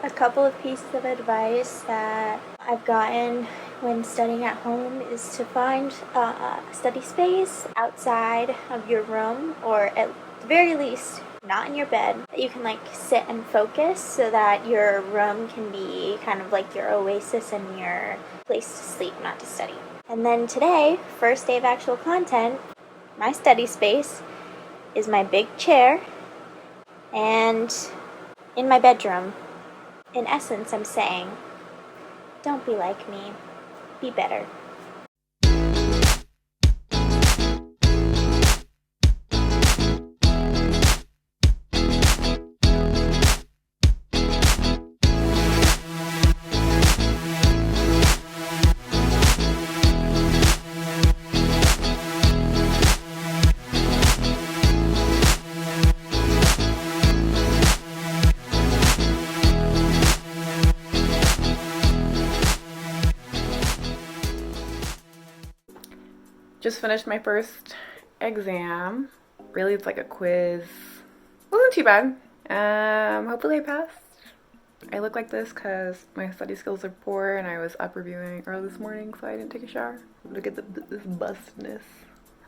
A couple of pieces of advice that I've gotten when studying at home is to find a study space outside of your room, or at the very least not in your bed, that you can like sit and focus, so that your room can be kind of like your oasis and your place to sleep, not to study. And then today, first day of actual content, my study space is my big chair and in my bedroom. In essence, I'm saying, don't be like me, be better. Just finished my first exam. Really, it's like a quiz. Wasn't too bad. Hopefully I passed. I look like this because my study skills are poor and I was up reviewing early this morning, so I didn't take a shower to get this bustness.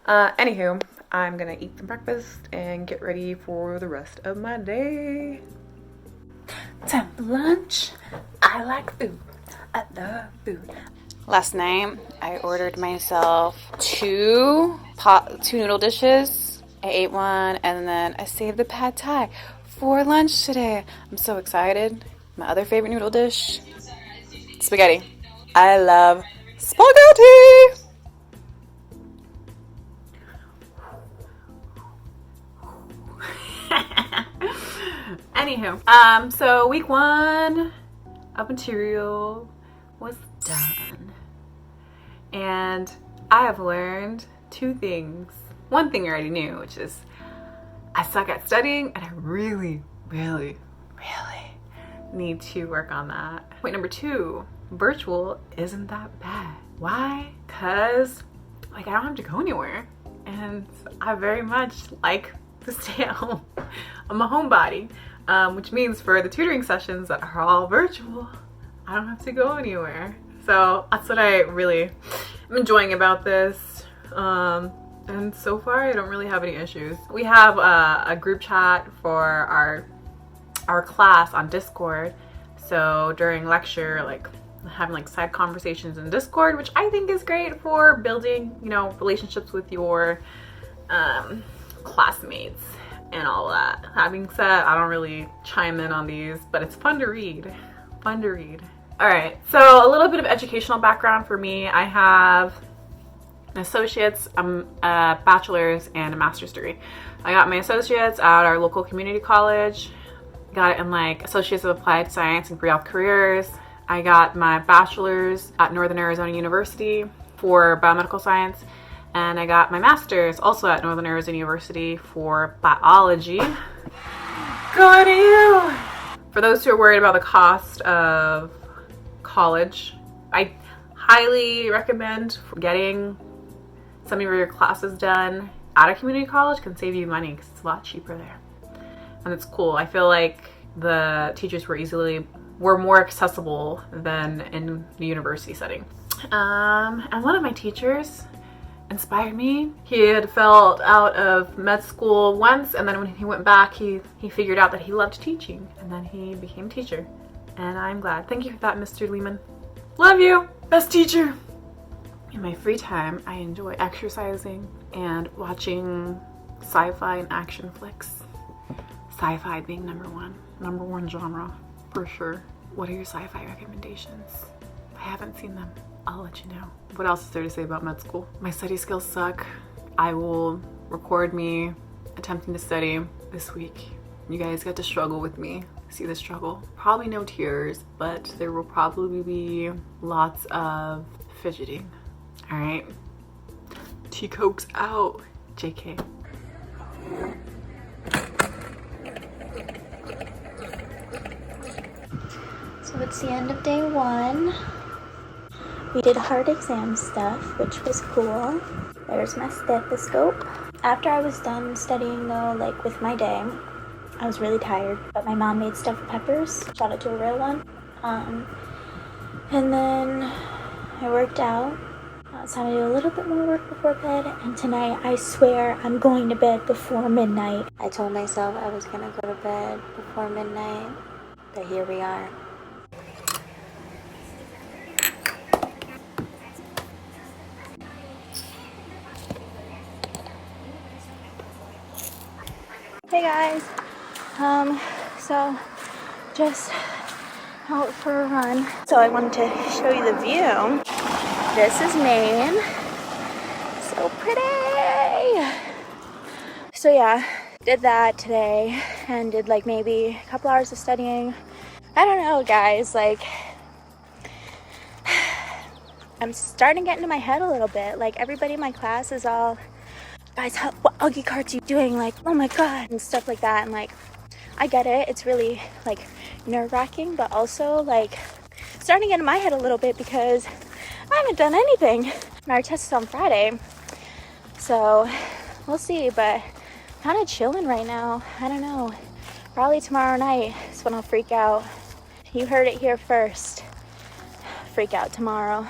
Anywho, I'm gonna eat some breakfast and get ready for the rest of my day. Time for lunch. I like food. I love food. Last night, I ordered myself two noodle dishes. I ate one, and then I saved the pad thai for lunch today. I'm so excited. My other favorite noodle dish, spaghetti. I love spaghetti! Anywho, so week 1 of material was done. And I have learned 2 things. One thing I already knew, which is I suck at studying and I really, really, really need to work on that. Point number 2, virtual isn't that bad. Why? Because like I don't have to go anywhere. And I very much like to stay at home. I'm a homebody, which means for the tutoring sessions that are all virtual, I don't have to go anywhere. So that's what I really am enjoying about this. And so far I don't really have any issues. We have a group chat for our class on Discord. So during lecture, like having like side conversations in Discord, which I think is great for building, you know, relationships with your classmates and all that. That being said, I don't really chime in on these, but it's fun to read. Fun to read. All right, so a little bit of educational background for me. I have an associate's, a bachelor's, and a master's degree. I got my associate's at our local community college. Got it in like Associates of Applied Science and Pre-Health Careers. I got my bachelor's at Northern Arizona University for biomedical science. And I got my master's also at Northern Arizona University for biology. Go to you! For those who are worried about the cost of college, I highly recommend getting some of your classes done at a community college. Can save you money because it's a lot cheaper there, and it's cool. I feel like the teachers were more accessible than in the university setting. And one of my teachers inspired me. He had felt out of med school once, and then when he went back, he figured out that he loved teaching, and then he became a teacher. And I'm glad. Thank you for that, Mr. Lehman. Love you! Best teacher! In my free time, I enjoy exercising and watching sci-fi and action flicks. Sci-fi being number one genre, for sure. What are your sci-fi recommendations? I haven't seen them. I'll let you know. What else is there to say about med school? My study skills suck. I will record me attempting to study this week. You guys get to struggle with me. See the struggle. Probably no tears, but there will probably be lots of fidgeting. All right. Tea Cokes out. JK. So it's the end of day 1. We did hard exam stuff, which was cool. There's my stethoscope. After I was done studying though, like with my day, I was really tired, but my mom made stuffed peppers. Shout out to a real one. And then I worked out. It's time to do a little bit more work before bed. And tonight, I swear, I'm going to bed before midnight. I told myself I was gonna go to bed before midnight, but here we are. Hey guys, so just out for a run. So I wanted to show you the view. This is Maine. So pretty. So yeah, did that today and did like maybe a couple hours of studying. I don't know, guys, like I'm starting to get into my head a little bit. Like everybody in my class is all, guys, what Uggy cards are you doing? Like, oh my god, and stuff like that. And like, I get it. It's really like nerve-wracking, but also like starting to get in my head a little bit because I haven't done anything. Our test is on Friday, so we'll see. But kind of chilling right now. I don't know. Probably tomorrow night is when I'll freak out. You heard it here first. Freak out tomorrow.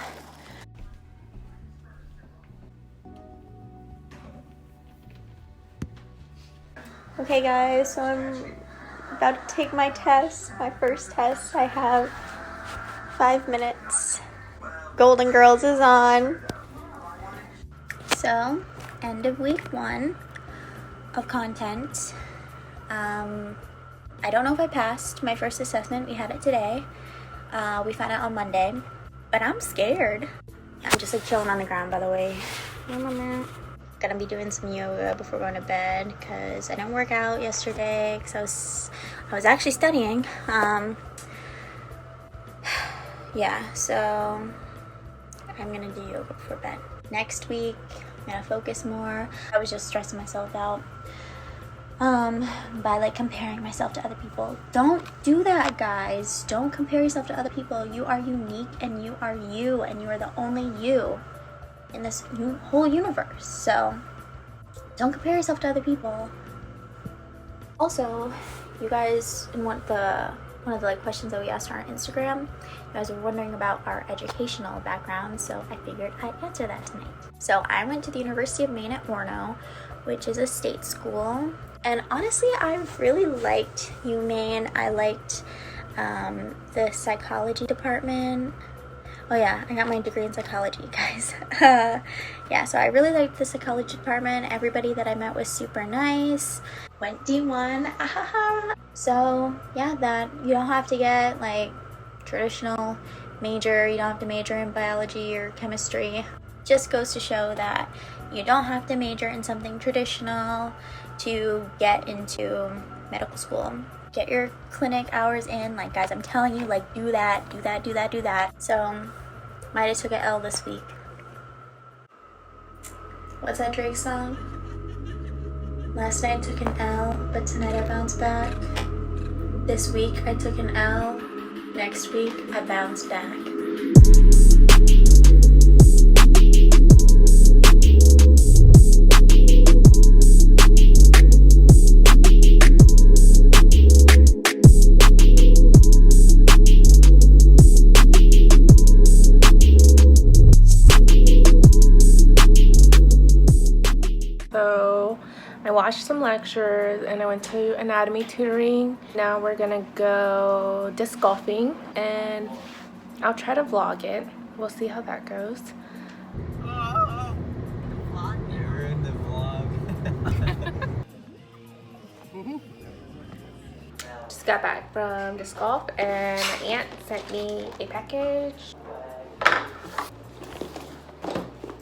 Okay guys, so I'm about to take my test, my first test. I have 5 minutes. Golden Girls is on. So, end of week 1 of content. I don't know if I passed my first assessment. We had it today. We found out on Monday, but I'm scared. I'm just like chilling on the ground, by the way. Gonna be doing some yoga before going to bed because I didn't work out yesterday because I was actually studying. Yeah, so I'm gonna do yoga before bed. Next week, I'm gonna focus more. I was just stressing myself out by like comparing myself to other people. Don't do that, guys. Don't compare yourself to other people. You are unique and you are you, and you are the only you in this whole universe. So don't compare yourself to other people. Also, you guys, in one of the like questions that we asked on our Instagram, you guys were wondering about our educational background, so I figured I'd answer that tonight. So I went to the University of Maine at Orono, which is a state school, and honestly I really liked UMaine. I liked the psychology department. Oh yeah, I got my degree in psychology, guys. Yeah, so I really liked the psychology department. Everybody that I met was super nice. Went D1. So yeah, that you don't have to get like traditional major. You don't have to major in biology or chemistry. Just goes to show that you don't have to major in something traditional to get into medical school. Get your clinic hours in. Like, guys, I'm telling you, like, do that, do that, do that, do that. So, might have took an L this week. What's that Drake song? Last night I took an L, but tonight I bounced back. This week I took an L. Next week I bounced back. So I watched some lectures and I went to anatomy tutoring. Now we're gonna go disc golfing and I'll try to vlog it. We'll see how that goes. You're in the vlog. Just got back from disc golf and my aunt sent me a package.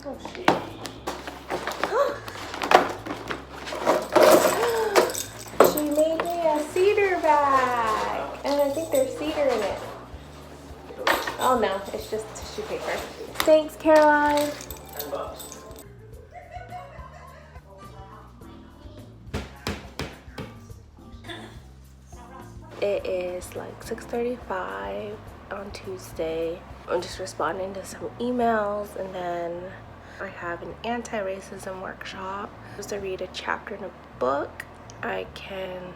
Oh shit. She made me a cedar bag and I think there's cedar in it. Oh no, it's just tissue paper. Thanks, Caroline. It is like 6:35 on Tuesday. I'm just responding to some emails and then I have an anti-racism workshap. Just to read a chapter in a book. I can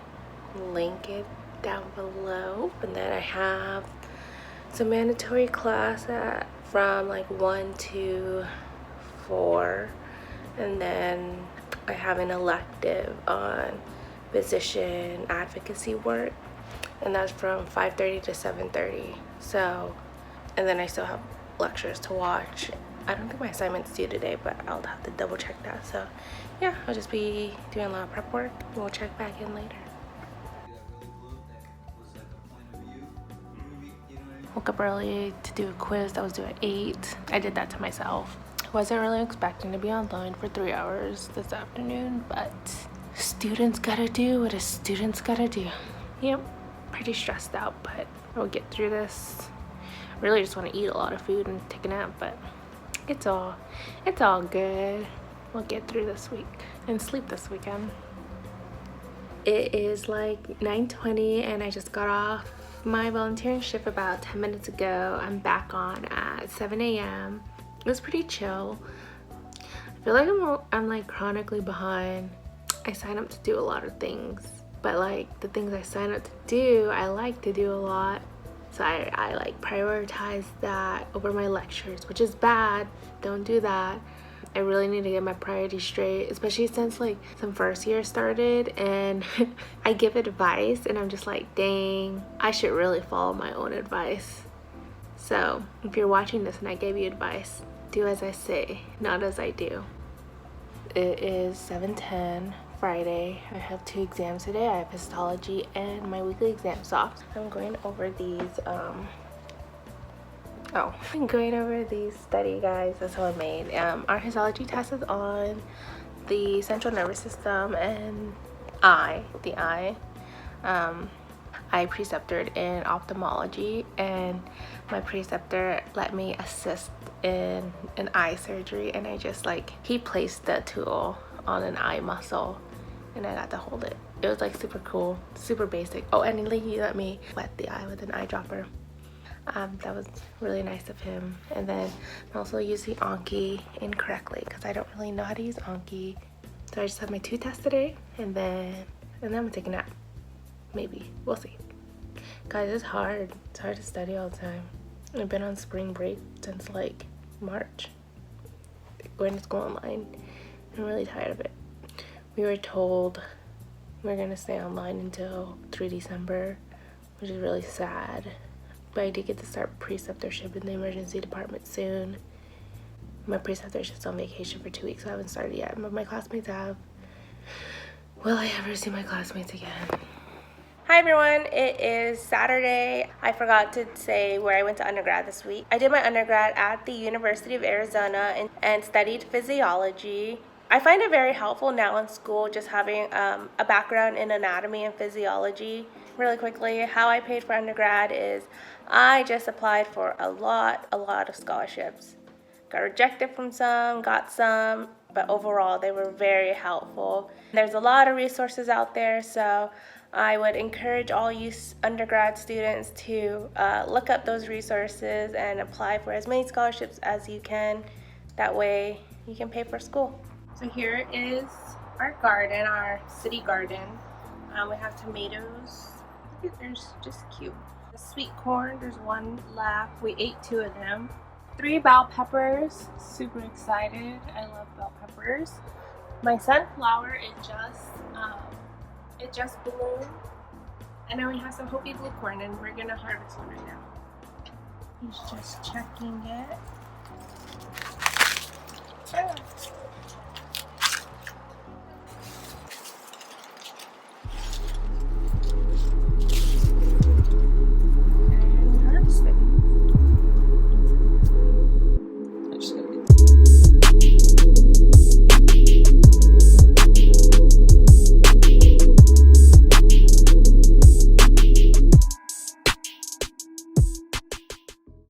link it down below. And then I have some mandatory class from like 1 to 4, and then I have an elective on physician advocacy work, and that's from 5:30 to 7:30. So, and then I still have lectures to watch. I don't think my assignment's due today, but I'll have to double check that. So yeah, I'll just be doing a lot of prep work. We'll check back in later. Woke up early to do a quiz that was due at 8. I did that to myself. Wasn't really expecting to be online for 3 hours this afternoon, but students gotta do what a student's gotta do. Yep, pretty stressed out, but we'll get through this. Really just want to eat a lot of food and take a nap, but it's all good. We'll get through this week and sleep this weekend. It is like 9:20 and I just got off my volunteering shift about 10 minutes ago. I'm back on at 7 a.m. It was pretty chill. I feel like I'm like chronically behind. I sign up to do a lot of things, but like the things I sign up to do, I like to do a lot. So I like prioritize that over my lectures, which is bad. Don't do that. I really need to get my priorities straight, especially since like some first year started and I give advice and I'm just like, dang, I should really follow my own advice. So if you're watching this and I gave you advice, do as I say, not as I do. It is 7:10 Friday. I have 2 exams today. I have histology and my weekly exam socks. I'm going over these I'm going over these study guides that's how I made. Our histology test is on the central nervous system and the eye. I preceptored in ophthalmology, and my preceptor let me assist in an eye surgery, and I just like, he placed the tool on an eye muscle and I got to hold it. It was like super cool, super basic. Oh, and he let me wet the eye with an eyedropper. That was really nice of him. And then I'm also using Anki incorrectly because I don't really know how to use Anki. So I just have my 2 tests today, and then I'm gonna take a nap. Maybe, we'll see. Guys, it's hard. It's hard to study all the time. I've been on spring break since like March, going to school online. I'm really tired of it. We were told we're gonna stay online until 3 December, which is really sad. But I did get to start preceptorship in the emergency department soon. My preceptor is just on vacation for 2 weeks, so I haven't started yet, but my classmates have. Will I ever see my classmates again? Hi everyone, it is Saturday. I forgot to say where I went to undergrad this week. I did my undergrad at the University of Arizona and studied physiology. I find it very helpful now in school just having a background in anatomy and physiology. Really quickly, how I paid for undergrad is I just applied for a lot of scholarships. Got rejected from some, got some, but overall they were very helpful. There's a lot of resources out there, so I would encourage all you undergrad students to look up those resources and apply for as many scholarships as you can. That way you can pay for school. So here is our garden, our city garden. We have tomatoes. Look at, they're just cute. The sweet corn, there's 1 left. We ate 2 of them. 3 bell peppers. Super excited. I love bell peppers. My sunflower, it just bloomed. And then we have some Hopi blue corn, and we're gonna harvest one right now. He's just checking it.